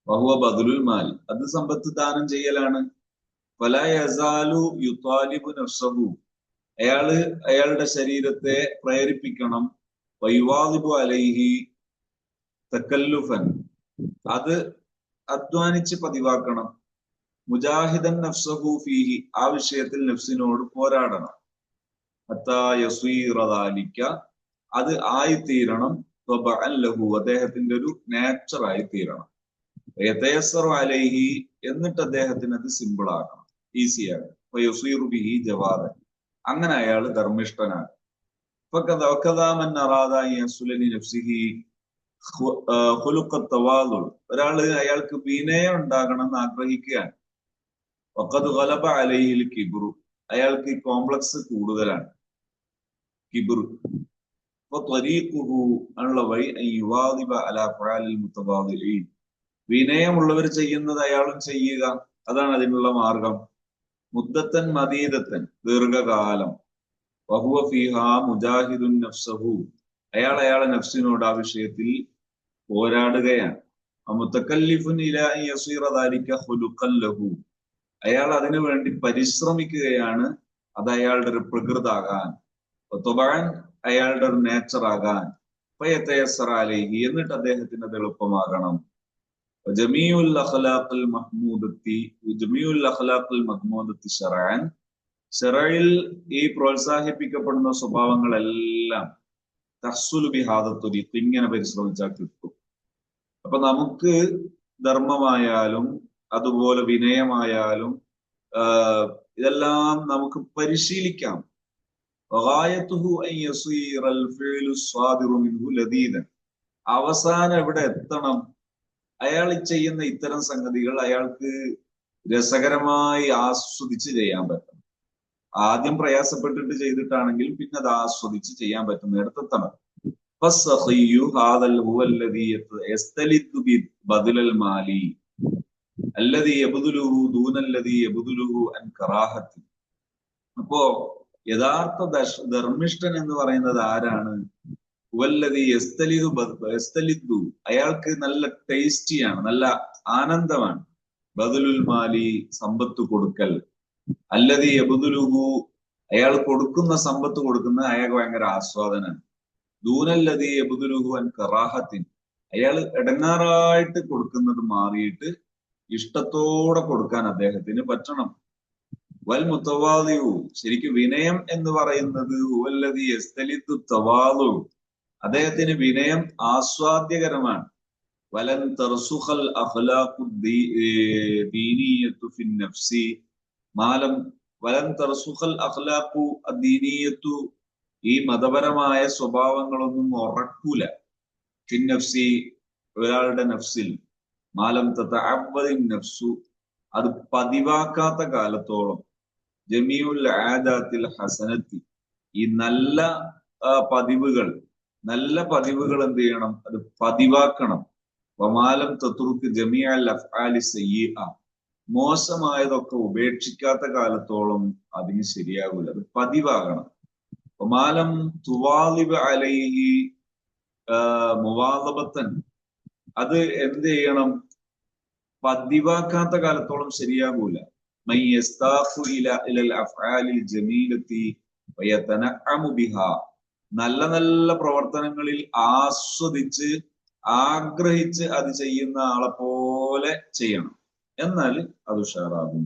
വഹുവ ബദലുൽ മാൽ, അത് സമ്പത്ത് ദാനം ചെയ്യലാണ്. ഫലാ യസാലു യുതാലിബു നഫ്സഹു, അയാളുടെ ശരീരത്തെ പ്രേരിപ്പിക്കണം. വയുവാദിബു അലൈഹി തകല്ലുഫൻ, അത് അധ്വാനിച്ച് പതിവാക്കണം. മുജാഹിദൻ നഫ്സഹു ഫീഹി, ആ വിഷയത്തിൽ നഫ്സിനോട് പോരാടണം. ഹത്താ യസീറ ദാലിക, അത് ആയിത്തീരണം. ത്വബഅൻ ലഹു, അദ്ദേഹത്തിന്റെ ഒരു നേച്ചർ ആയിത്തീരണം. യതയസ്സറു അലൈഹി, എന്നിട്ട് അദ്ദേഹത്തിന് അത് സിമ്പിൾ ആക്കണം, ഈസിയാണ്. വയസീറു ബിഹി ജവാദൻ, അങ്ങനെ അയാൾ ധർമ്മിഷ്ഠനാണ്. ഫകദാ മൻ അറാദ അൻ യസ്ല ലി നഫ്സിഹി ഒരാള് അയാൾക്ക് വിനയം ഉണ്ടാകണം എന്ന് ആഗ്രഹിക്കുകയാണ്. വഖദ് ഗലബ അലൈഹിൽ കിബ്റു, അയാൾക്ക് ഈ കോംപ്ലക്സ് കൂടുതലാണ്. കിബ്ർ ഉള്ള വഴി അലാ ഫഅലിൽ മുതവാദിഈൻ, വിനയമുള്ളവർ ചെയ്യുന്നത് അയാളും ചെയ്യുക, അതാണ് അതിനുള്ള മാർഗം. മുദ്ദത്തൻ മദീദത്തൻ, ദീർഘകാലം. വഹുവ ഫീഹാ മുജാഹിദുൻ നഫ്സഹു, അയാളെ നഫ്സിനോട് ആ വിഷയത്തിൽ പോരാടുകയാണ്. മുതകല്ലിഫുൻ ഇലാ അൻ യസീറ ദാലിക ഖുലുഖൻ ലഹു, അയാൾ അതിനു വേണ്ടി പരിശ്രമിക്കുകയാണ്, അത് അയാളുടെ ഒരു പ്രകൃതാകാൻ, അയാളുടെ ഒരു നേച്ചർ ആകാൻ. ഫയതയസ്സറ അലൈഹി, എന്നിട്ട് അദ്ദേഹത്തിന് അത് എളുപ്പമാകണം. ജമീഉൽ അഖ്ലാഖിൽ മഹ്മൂദത്തി ശറഅൻ, ശറഇൽ ഈ പ്രോത്സാഹിപ്പിക്കപ്പെടുന്ന സ്വഭാവങ്ങളെല്ലാം തഹ്സുലു ബിഹാദ ത്വരീഖ്, ഇങ്ങനെ പരിശ്രമിച്ചാൽ കിട്ടും. അപ്പൊ നമുക്ക് ധർമ്മമായാലും അതുപോലെ വിനയമായാലും ഇതെല്ലാം നമുക്ക് പരിശീലിക്കാം. അവസാനം എവിടെ എത്തണം? അയാൾ ചെയ്യുന്ന ഇത്തരം സംഗതികൾ അയാൾക്ക് രസകരമായി ആസ്വദിച്ച് ചെയ്യാൻ പറ്റണം. ആദ്യം പ്രയാസപ്പെട്ടിട്ട് ചെയ്തിട്ടാണെങ്കിൽ പിന്നെ അത് ആസ്വദിച്ച് ചെയ്യാൻ പറ്റുന്നിടത്തെത്തണം. അപ്പോ യഥാർത്ഥ ധർമ്മിഷ്ഠൻ എന്ന് പറയുന്നത് ആരാണ്? അയാൾക്ക് നല്ല ടേസ്റ്റിയാണ്, നല്ല ആനന്ദമാണ്. ബദലുൽ മാലി, സമ്പത്ത് കൊടുക്കൽ. അല്ലദീ യബ്ദുലുഹു, അയാൾ കൊടുക്കുന്ന സമ്പത്ത് കൊടുക്കുന്ന അയാൾക്ക് ഭയങ്കര ആസ്വാദനാണ്. ദൂനല്ലദീ യബ്ദുലുഹു അൻ കറാഹത്തിൻ, അയാൾ ഇടങ്ങാറായിട്ട് കൊടുക്കുന്നത് മാറിയിട്ട് ഇഷ്ടത്തോടെ കൊടുക്കാൻ അദ്ദേഹത്തിന് പറ്റണം. വൽ മുതവാദിഉ, ശരിക്കും വിനയം എന്ന് പറയുന്നത് ഹുവല്ലദീ യസ്തലിദു തവാദു, അദ്ദേഹത്തിന് വിനയം ആസ്വാദ്യകരമാണ്. വലൻ തർസുഖൽ അഖ്ലാഖു ദീനിയത്തു ഫിൻ നഫ്സി മാലം, വലൻ തർസുഖൽ അഖ്ലാഖു അദ്ദീനിയത്തു, ഈ മതപരമായ സ്വഭാവങ്ങളൊന്നും ഉറക്കൂല. ഫിൻ നഫ്സി, ഒരാളുടെ നഫ്സിൽ. മാലം തതഅബ്ബദിൻ നഫ്സു, അത് പതിവാക്കാത്ത കാലത്തോളം. ജമീഉൽ ആദാത്തിൽ ഹസനത്തി, ഈ നല്ല പതിവുകൾ എന്ത് ചെയ്യണം? അത് പതിവാക്കണം. വമാലം തത്രുക്ക് ജമീഅൽ അഫ്ആലി സയ്യിഅ, മോശമായതൊക്കെ ഉപേക്ഷിക്കാത്ത കാലത്തോളം അതിന് ശരിയാകൂല, അത് പതിവാകണം. വമാലം തുവാലിബ അലൈഹി മുവാലബത്തൻ, അത് എന്ത് ചെയ്യണം? പതിവാക്കാത്ത കാലത്തോളം ശരിയാകൂല. നല്ല നല്ല പ്രവർത്തനങ്ങളിൽ ആസ്വദിച്ച് ആഗ്രഹിച്ച് അത് ചെയ്യുന്ന ആളെ പോലെ ചെയ്യണം, എന്നാൽ അത് ഉഷാറാകും.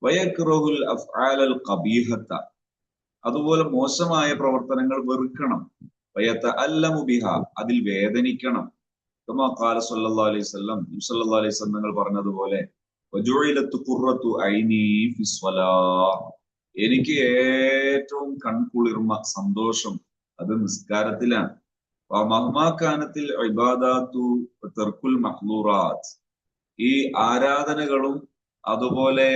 വയക്റഹുൽ അഫ്ആലൽ ഖബീഹത, അതുപോലെ മോശമായ പ്രവർത്തനങ്ങൾ വെറുക്കണം. വയതഅല്ലമു ബിഹാ, അതിൽ വേദനിക്കണം. കമാ ഖാല സല്ലല്ലാഹു അലൈഹി വസല്ലം, സല്ലല്ലാഹു അലൈഹി വസല്ലം തങ്ങൾ പറഞ്ഞതുപോലെ വജുഇലത്തു ഖുർറത്തു ഐനി ഫിസ്വലാഹ്, എനിക്ക് ഏറ്റവും കൺകുളിർമ, സന്തോഷം അത് നിസ്കാരത്തിലാണ്. മഹ്മാ കാനത്തിൽ ഇബാദാത്തു തർക്കുൽ മഹ്ലൂറാത്ത്, ഈ ആരാധനകളും അതുപോലെ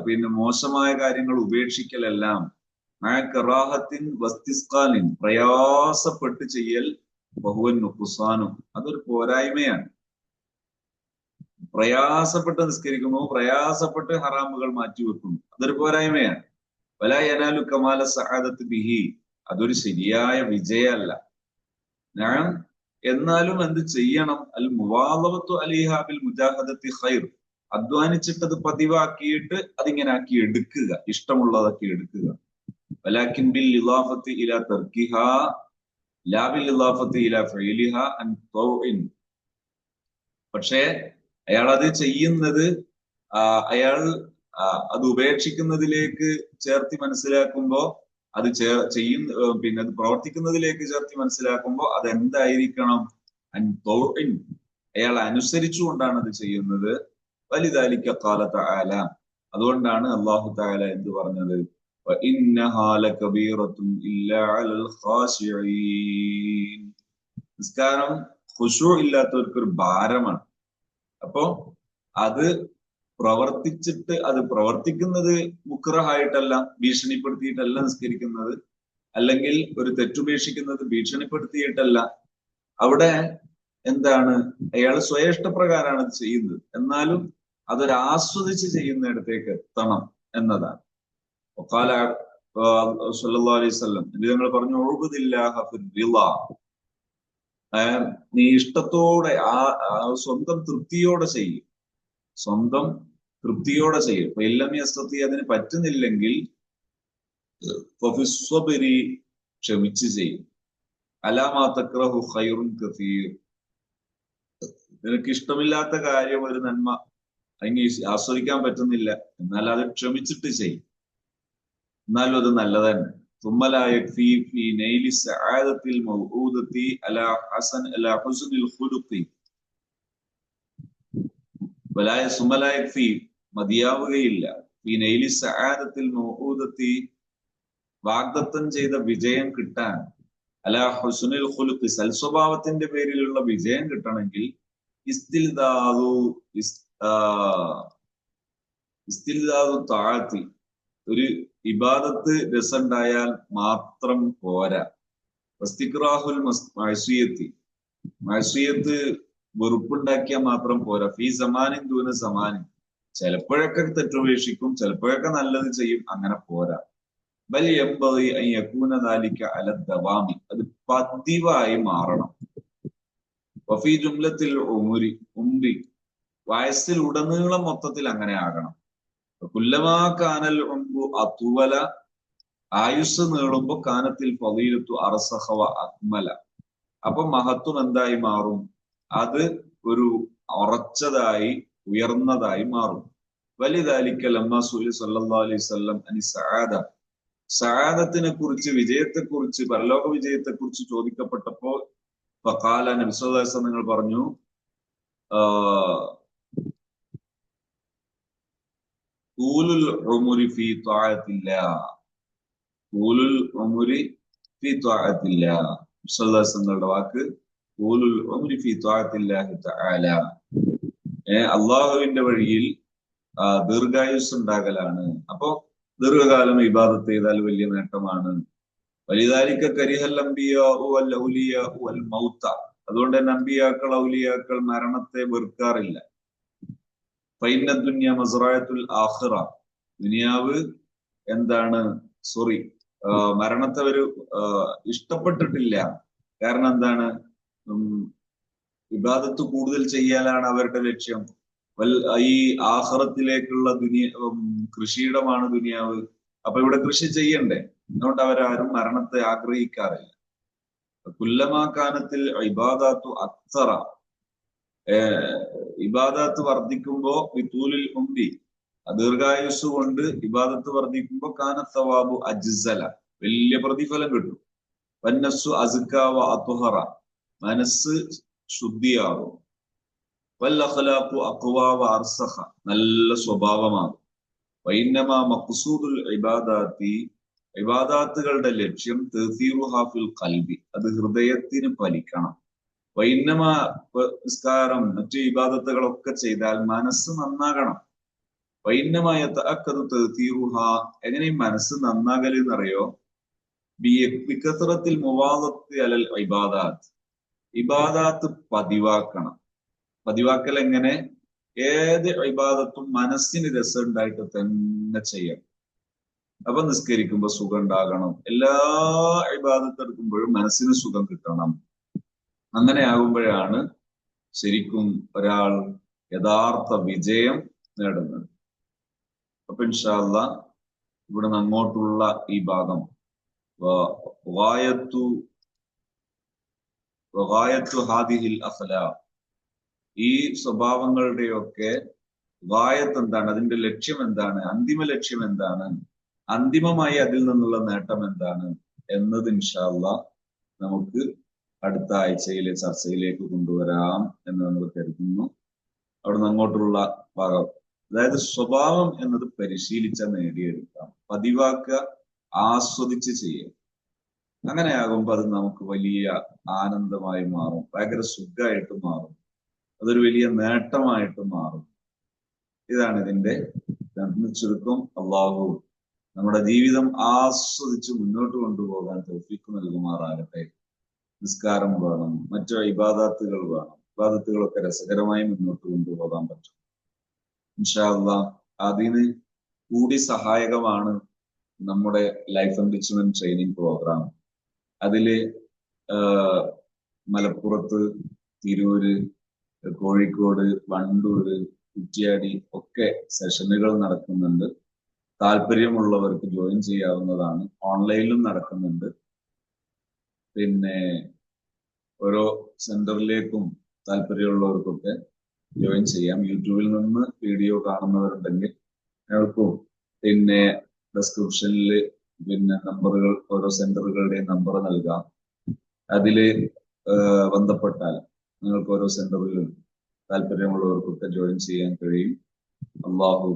പിന്നെ മോശമായ കാര്യങ്ങൾ ഉപേക്ഷിക്കലെല്ലാം കറാഹത്തിൻ വസ്തിസ്ഖാലിൻ, പ്രയാസപ്പെട്ട് ചെയ്യൽ, ബഹുവൻ നുഖ്സാനും, അതൊരു പോരായ്മയാണ്. പ്രയാസപ്പെട്ട് നിസ്കരിക്കുന്നു, പ്രയാസപ്പെട്ട് ഹറാമുകൾ മാറ്റിവെക്കുന്നു, അതൊരു പോരായ്മയാണ്. വലാ യനാലു കമാല സഅദത്ത് ബിഹി, അതൊരു ശരിയായ വിജയമല്ല. ഞാൻ എന്നാലും എന്ത് ചെയ്യണം? അൽ മുവാളവത്തു അലൈഹ ബിൽ മുജാഹദത്തി ഖൈർ, അധ്വാനിച്ചിട്ടത് പതിവാക്കിയിട്ട് അതിങ്ങനെ ആക്കി എടുക്കുക, ഇഷ്ടമുള്ളതാക്കി എടുക്കുക. വലാകിൻ ബിൽ ഇളാഫത്തി ഇലാ തർക്കിഹാ ലാ ബിൽ ഇളാഫത്തി ഇലാ ഫഇലിഹാ അൻ തൗഇൻ, പക്ഷേ അയാൾ അത് ചെയ്യുന്നത് അയാൾ അത് ഉപേക്ഷിക്കുന്നതിലേക്ക് ചേർത്തി മനസ്സിലാക്കുമ്പോ, അത് പിന്നെ അത് പ്രവർത്തിക്കുന്നതിലേക്ക് ചേർത്തി മനസ്സിലാക്കുമ്പോ അതെന്തായിരിക്കണം? അൻ തൗഇൻ, അയാൾ അനുസരിച്ചുകൊണ്ടാണ് അത് ചെയ്യുന്നത്. വലിദാലിക ഖാല തആല, അതുകൊണ്ടാണ് അല്ലാഹു തആല എന്ത് പറഞ്ഞത്? വഇന്നഹാ ലകബീറത്തുൻ ഇല്ലാ അലൽ ഖാശിഈൻ, നിസ്കാരം ഖുശൂ ഇല്ലാത്തവർക്കൊരു ഭാരമാണ്. അപ്പോ അത് പ്രവർത്തിച്ചിട്ട് അത് പ്രവർത്തിക്കുന്നത് മുക്രഹായിട്ടല്ല, ഭീഷണിപ്പെടുത്തിയിട്ടല്ല നിസ്കരിക്കുന്നത്, അല്ലെങ്കിൽ ഒരു തെറ്റുപേക്ഷിക്കുന്നത് ഭീഷണിപ്പെടുത്തിയിട്ടല്ല. അവിടെ എന്താണ്, അയാൾ സ്വയഷ്ടപ്രകാരമാണ് അത് ചെയ്യുന്നത്, എന്നാലും അതൊരു ആസ്വദിച്ച് ചെയ്യുന്നിടത്തേക്ക് എത്തണം എന്നതാണ്. വഖാല സല്ലല്ലാഹു അലൈഹി വസല്ലം ഞങ്ങൾ പറഞ്ഞു, ഉഅ്ബുദില്ലാഹ ഫിർ-റിളാ, നീ ഇഷ്ടത്തോടെ സ്വന്തം തൃപ്തിയോടെ ചെയ്യും, സ്വന്തം തൃപ്തിയോടെ ചെയ്യും. ഇപ്പൊ ഇല്ലം യസ്തതി, അതിന് പറ്റുന്നില്ലെങ്കിൽ ഫഫിസ്വബ്രി, ക്ഷമിച്ച് ചെയ്യും. അലാ മാ തക്റഹു ഖൈറുൻ കസീർ, നിനക്ക് ഇഷ്ടമില്ലാത്ത കാര്യം, ഒരു നന്മ അതിന് ആസ്വദിക്കാൻ പറ്റുന്നില്ല, എന്നാൽ അത് ക്ഷമിച്ചിട്ട് ചെയ്യും, എന്നാലും അത് നല്ലതന്നെ. ثم لا يكفي في نيل السعادة الموعودة على حسن الخلق ثم لا يكفي, മതിയാവുകയില്ല, في نيل السعادة الموعودة, വാഗ്ദത്തം ചെയ്ത വിജയം കിട്ടാൻ, അലാ ഹുസ്നുൽ ഖുലുഖ്, സൽസ്വഭാവത്തിന്റെ പേരിലുള്ള വിജയം കിട്ടണമെങ്കിൽ ഇസ്തിൽദാദു താഅത്തി, ഒരു ഇബാദത്ത് രസമുണ്ടായാൽ മാത്രം പോരാ. വസ്തിക്റാഹുൽ മഅസിയത്തി, മഅസിയത്ത് വെറുപ്പുണ്ടാക്കിയാൽ മാത്രം പോരാ. ഫീ സമാനിൻ ദൂന സമാനിൻ, ചിലപ്പോഴൊക്കെ തെറ്റുപേക്ഷിക്കും, ചിലപ്പോഴൊക്കെ നല്ലത് ചെയ്യും, അങ്ങനെ പോരാ. ബൽ യംബഗി അൻ യകൂന ദാലിക അല ദവാമി, അത് പതിവായി മാറണം. വഫീ ജുംലത്തിൽ ഉംരി, വയസ്സിൽ ഉടനീളം മൊത്തത്തിൽ അങ്ങനെ ആകണം. കുല്ലമാ കാനൽ ഉംറു അത്വല, ആയുസ് നീളുമ്പോ കാനത്തിൽ ഫളീലത്തു അർസഖ വ അക്മല, അപ്പൊ മഹത്വം എന്തായി മാറും, അത് ഒരു ഉറച്ചതായി ഉയർന്നതായി മാറും. വലിദാലിക ലമ്മാ സുഇല സല്ലല്ലാഹു അലൈഹി വസല്ലം അനി സആദ, സആദത്തിനെ കുറിച്ച്, വിജയത്തെ കുറിച്ച്, പരലോക വിജയത്തെ കുറിച്ച് ചോദിക്കപ്പെട്ടപ്പോ ഫഖാല, നബി സല്ലല്ലാഹു അലൈഹി വസല്ലം നിങ്ങൾ പറഞ്ഞു, തൂലുൽ ഉമുരി ഫീ ത്വാഅത്തില്ലാഹ്, തൂലുൽ ഉമുരി ഫീ ത്വാഅത്തില്ലാഹ്, സല്ലല്ലാഹു അലൈഹി വസല്ലം വാക്ക് തൂലുൽ ഉമുരി ഫീ ത്വാഅത്തില്ലാഹി തആല, അള്ളാഹുവിന്റെ വഴിയിൽ ദീർഘായുസ് ഉണ്ടാകലാണ്. അപ്പോ ദീർഘകാലം ഇബാദത്ത് ചെയ്താൽ വലിയ നേട്ടമാണ്. വലിദാലിക കരിഹൽ അംബിയാഉ വൽ ഔലിയാഉ വൽ മൗത, അതുകൊണ്ട് തന്നെ അംബിയാക്കൾ, ഔലിയാക്കൾ മരണത്തെ വെറുക്കാറില്ല. ഫൈന ദുനിയ മസ്റഅത്തുൽ ആഖിറ, ദുനിയാവ് എന്താണ്, മരണത്തെ അവർ ഇഷ്ടപ്പെട്ടിട്ടില്ല. കാരണം എന്താണ്, ഇബാദത്ത് കൂടുതൽ ചെയ്യാനാണ് അവരുടെ ലക്ഷ്യം. ഈ ആഖിറത്തിലേക്കുള്ള കൃഷിയിടമാണ് ദുനിയാവ്. അപ്പൊ ഇവിടെ കൃഷി ചെയ്യണ്ടേ, അതുകൊണ്ട് അവരാരും മരണത്തെ ആഗ്രഹിക്കാറില്ല. കുല്ലമാ കാനത്തിൽ ഇബാദത്തു അക്സറ, ഇബാദത്ത് വർദ്ധിക്കുമ്പോ വിതൂലിൽ ഉംരി, ദീർഘായുസ് കൊണ്ട് ഇബാദത്ത് വർദ്ധിക്കുമ്പോ കാനത്ത് സവാബു അജ്സല, വലിയ പ്രതിഫലം കിട്ടും. വന്നസ്സു അസ്ക വ അത്ഹറ, മനസ്സ് ശുദ്ധിയാകും. വൽ അഖ്ലാഖു അഖ്വ വ അർസഖ, നല്ല സ്വഭാവമാകും. വഇന്നമാ മഖ്സൂദുൽ ഇബാദാത്തി, ഇബാദാത്തുകളുടെ ലക്ഷ്യം തഅ്സീറുഹാ ഫിൽ ഖൽബി, അത് ഹൃദയത്തിന് ഫലിക്കണം. വൈന്നമാ, നിസ്കാരം മറ്റു ഇബാദത്തുകളൊക്കെ ചെയ്താൽ മനസ്സ് നന്നാകണം. വൈന്നമാ യതഅക്കദു തഅ്സീറുഹാ, എങ്ങനെ മനസ്സ് നന്നാകല് എന്നറിയോ, ബികസറത്തിൽ മുവാദത്തി അലൽ ഇബാദാത്ത്, ഇബാദാത്ത് പതിവാക്കണം. പതിവാക്കൽ എങ്ങനെ, ഏത് ഇബാദത്തും മനസ്സിന് രസം ഉണ്ടായിട്ട് തന്നെ ചെയ്യണം. അപ്പൊ നിസ്കരിക്കുമ്പോ സുഖം ഉണ്ടാകണം, എല്ലാ ഇബാദത്ത് എടുക്കുമ്പോഴും മനസ്സിന് സുഖം കിട്ടണം. അങ്ങനെ ആകുമ്പോഴാണ് ശരിക്കും ഒരാൾ യഥാർത്ഥ വിജയം നേടുന്നത്. അപ്പൊ ഇൻഷാ അല്ലാഹ് ഇവിടുന്ന് അങ്ങോട്ടുള്ള ഈ ഭാഗം ഹാദിഹിൽ അഖ്ലാഖ്, ഈ സ്വഭാവങ്ങളുടെയൊക്കെ ഗായത്ത് എന്താണ്, അതിന്റെ ലക്ഷ്യം എന്താണ്, അന്തിമ ലക്ഷ്യം എന്താണ്, അന്തിമമായി അതിൽ നിന്നുള്ള നേട്ടം എന്താണ് എന്നത് ഇൻഷാ അല്ലാഹ് നമുക്ക് അടുത്ത ആഴ്ചയിലെ ചർച്ചയിലേക്ക് കൊണ്ടുവരാം എന്ന് നമ്മൾ കരുതുന്നു. അവിടുന്ന് അങ്ങോട്ടുള്ള ഭാഗം, അതായത് സ്വഭാവം എന്നത് പരിശീലിച്ച നേടിയെടുക്കാം, പതിവാക്കുക, ആസ്വദിച്ച് ചെയ്യുക. അങ്ങനെയാകുമ്പോൾ അത് നമുക്ക് വലിയ ആനന്ദമായി മാറും, ഭയങ്കര സുഖമായിട്ട് മാറും, അതൊരു വലിയ നേട്ടമായിട്ട് മാറും. ഇതാണ് ഇതിന്റെ ചുരുക്കം. അള്ളാഹു നമ്മുടെ ജീവിതം ആസ്വദിച്ച് മുന്നോട്ട് കൊണ്ടുപോകാൻ തൗഫീഖ് നൽകുമാറാകട്ടെ. നിസ്കാരം വേണം, മറ്റു ഇബാദത്തുകൾ വേണം, ഇബാദത്തുകളൊക്കെ രസകരമായി മുന്നോട്ട് കൊണ്ടുപോകാൻ പറ്റും. ഇൻഷാ അല്ലാഹ് അതിന് കൂടി സഹായകമാണ് നമ്മുടെ ലൈഫ് എൻറിച്ച്മെന്റ് ട്രെയിനിങ് പ്രോഗ്രാം. അതില് മലപ്പുറത്ത്, തിരൂര്, കോഴിക്കോട്, വണ്ടൂര്, കുറ്റ്യാടി ഒക്കെ സെഷനുകൾ നടക്കുന്നുണ്ട്. താല്പര്യമുള്ളവർക്ക് ജോയിൻ ചെയ്യാവുന്നതാണ്. ഓൺലൈനിലും നടക്കുന്നുണ്ട്. പിന്നെ ഓരോ സെന്ററിലേക്കും താല്പര്യമുള്ളവർക്കൊക്കെ ജോയിൻ ചെയ്യാം. യൂട്യൂബിൽ നിന്ന് വീഡിയോ കാണുന്നവരുണ്ടെങ്കിൽ ഞങ്ങൾക്കും പിന്നെ ഡിസ്ക്രിപ്ഷനിൽ പിന്നെ നമ്പറുകൾ, ഓരോ സെന്ററുകളുടെയും നമ്പർ നൽകാം. അതില് ബന്ധപ്പെട്ടാൽ നിങ്ങൾക്ക് ഓരോ സെന്ററിലും താല്പര്യമുള്ളവർക്കൊക്കെ ജോയിൻ ചെയ്യാൻ കഴിയും. അള്ളാഹു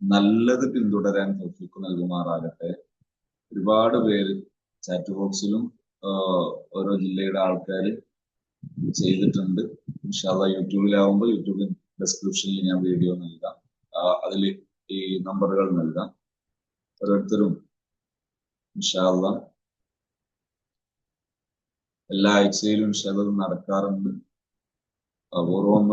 നല്ലത് പിന്തുടരാൻ തൗഫീഖ് നൽകുമാറാകട്ടെ. ഒരുപാട് പേര് ചാറ്റ് ബോക്സിലും ഓരോ ജില്ലയുടെ ആൾക്കാർ ചെയ്തിട്ടുണ്ട്. ഇൻഷാ അല്ലാഹ് യൂട്യൂബിലാവുമ്പോൾ യൂട്യൂബിൽ ഡിസ്ക്രിപ്ഷനിൽ ഞാൻ വീഡിയോ നൽകാം, അതിൽ ഈ നമ്പറുകൾ നൽകാം. ഓരോരുത്തരും ഇൻഷാ അല്ലാഹ് എല്ലാ ആഴ്ചയിലും ഇൻഷാ അല്ലാഹ് നടക്കാറുണ്ട്. അപൂർവം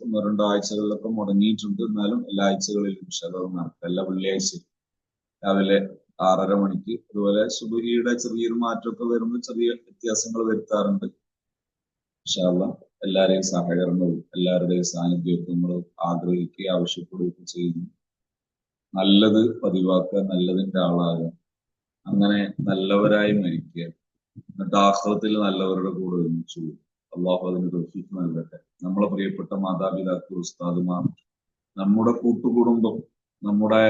ഒന്നോ രണ്ടോ ആഴ്ചകളിലൊക്കെ മുടങ്ങിയിട്ടുണ്ട്. എന്നാലും എല്ലാ ആഴ്ചകളിലും ഇൻഷാ അല്ലാഹ് നടക്കാം. എല്ലാ വെള്ളിയാഴ്ചയും രാവിലെ 6:30 മണിക്ക്. അതുപോലെ സുബഹിയുടെ ചെറിയൊരു മാറ്റമൊക്കെ വരുമ്പോൾ ചെറിയ വ്യത്യാസങ്ങൾ വരുത്താറുണ്ട്. ഇൻഷാ അല്ലാഹ് എല്ലാവരെയും സഹകരണവും എല്ലാവരുടെയും സാന്നിധ്യവും നമ്മൾ ആഗ്രഹിക്കുകയും ആവശ്യപ്പെടുകയൊക്കെ ചെയ്യുന്നു. നല്ലത് പതിവാക്കുക, നല്ലതിന്റെ ആളാകുക, അങ്ങനെ നല്ലവരായി മരിക്കുക, എന്നിട്ട് ആഖിറത്തിൽ നല്ലവരുടെ കൂടെ ഒരുമിച്ചു. അള്ളാഹു അതിന് തൗഫീഖ് നൽകട്ടെ. നമ്മളെ പ്രിയപ്പെട്ട മാതാപിതാക്കൾ, ഉസ്താദുമാർ, നമ്മുടെ കൂട്ടുകുടുംബം, നമ്മുടെ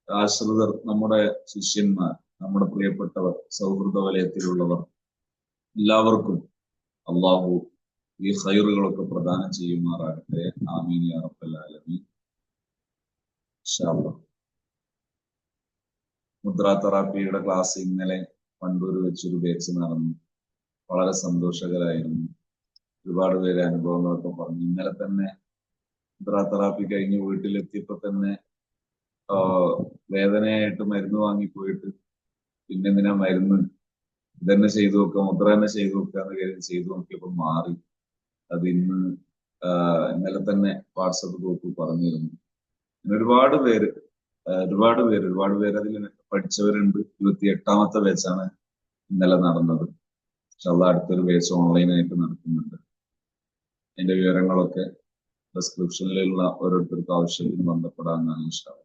ആശ്രിതർ, നമ്മുടെ ശിഷ്യന്മാർ, നമ്മുടെ പ്രിയപ്പെട്ടവർ, സൗഹൃദ വലയത്തിലുള്ളവർ, എല്ലാവർക്കും അള്ളാഹു ഈ ഖൈറുകളൊക്കെ പ്രദാനം ചെയ്യുമാറാകട്ടെ. ആമീൻ യാ റബ്ബൽ ആലമീൻ. ഇൻഷാ അല്ലാഹ് മുദ്ര തെറാപ്പിയുടെ ക്ലാസ് ഇന്നലെ വണ്ടൂർ വെച്ചൊരു ബാച്ച് നടന്നു. വളരെ സന്തോഷകരായിരുന്നു. ഒരുപാട് പേര് അനുഭവങ്ങളൊക്കെ പറഞ്ഞു. ഇന്നലെ തന്നെ മുദ്ര തെറാപ്പി കഴിഞ്ഞ് വീട്ടിലെത്തിയപ്പോ തന്നെ വേദനയായിട്ട് മരുന്ന് വാങ്ങിപ്പോയിട്ട് പിന്നെ എന്തിനാ മരുന്ന്, ഇതന്നെ ചെയ്തു നോക്കുക, മുദ്ര തന്നെ ചെയ്തു നോക്കുക എന്ന് കരുതി ചെയ്തു നോക്കിയപ്പോൾ മാറി. അത് ഇന്നലെ തന്നെ വാട്സപ്പ് ഗ്രൂപ്പിൽ പറഞ്ഞിരുന്നു. ഒരുപാട് പേര് അതിൽ പഠിച്ചവരുണ്ട്. 28ാമത്തെ ബാച്ചാണ് ഇന്നലെ നടന്നത്. അടുത്തൊരു ബാച്ച് ഓൺലൈനായിട്ട് നടക്കുന്നുണ്ട്. അതിന്റെ വിവരങ്ങളൊക്കെ ഡിസ്ക്രിപ്ഷനിലുള്ള ഓരോരുത്തർക്ക് ആവശ്യത്തിന് ബന്ധപ്പെടാമെന്നാണ് ഇൻഷാ അല്ലാഹ്.